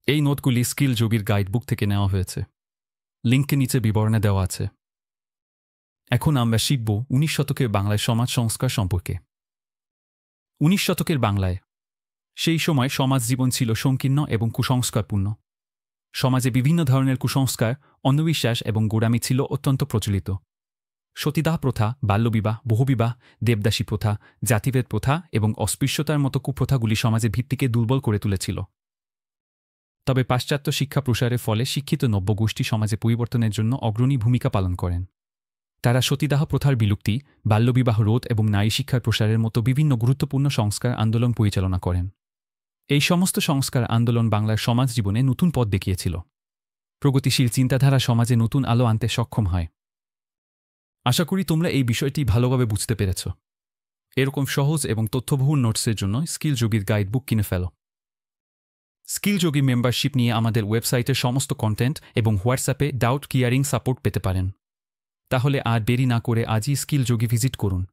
এই নোটগুলি স্কিল যোগীর গাইডবুক থেকে নেওয়া হয়েছে। লিঙ্ককে নিচে বিবরণে দেওয়া আছে। এখন আমরা শিখব 19 শতকের বাংলায় সমাজ সংস্কার সম্পর্কে। 19 শতকের বাংলায় সেই সময় সমাজ জীবন ছিল সংকীর্ণ এবং কুসংস্কারপূর্ণ। সমাজে বিভিন্ন ধরনের কুসংস্কার, অন্ধবিশ্বাস এবং গোঁড়ামি ছিল অত্যন্ত প্রচলিত। সতীদাহ প্রথা, বাল্যবিবাহ, বহুবিবাহ, দেবদাসী প্রথা, জাতিভেদ প্রথা এবং অস্পৃশ্যতার মতো কুপ্রথাগুলি সমাজের ভিত্তিকে দুর্বল করে তুলেছিল। তবে পাশ্চাত্য শিক্ষা প্রসারের ফলে শিক্ষিত নব্যগোষ্ঠী সমাজে পরিবর্তনের জন্য অগ্রণী ভূমিকা পালন করেন। তারা সতীদাহ প্রথার বিলুপ্তি, বাল্যবিবাহ রোধ এবং নারী শিক্ষার প্রসারের মতো বিভিন্ন গুরুত্বপূর্ণ সংস্কার আন্দোলন পরিচালনা করেন। এই সমস্ত সংস্কার আন্দোলন বাংলার সমাজ জীবনে নতুন পথ দেখিয়েছিল। প্রগতিশীল চিন্তাধারা সমাজে নতুন আলো আনতে সক্ষম হয়। আশা করি তোমরা এই বিষয়টি ভালোভাবে বুঝতে পেরেছ। এরকম সহজ এবং তথ্যবহুল নোটসের জন্য স্কিল যোগীর গাইডবুক কিনে ফেলো। স্কিল যোগী মেম্বারশিপ নিয়ে আমাদের ওয়েবসাইটের সমস্ত কন্টেন্ট এবং হোয়াটসঅ্যাপে ডাউট ক্লিয়ারিং সাপোর্ট পেতে পারেন। তাহলে আর দেরি না করে আজই স্কিল যোগী ভিজিট করুন।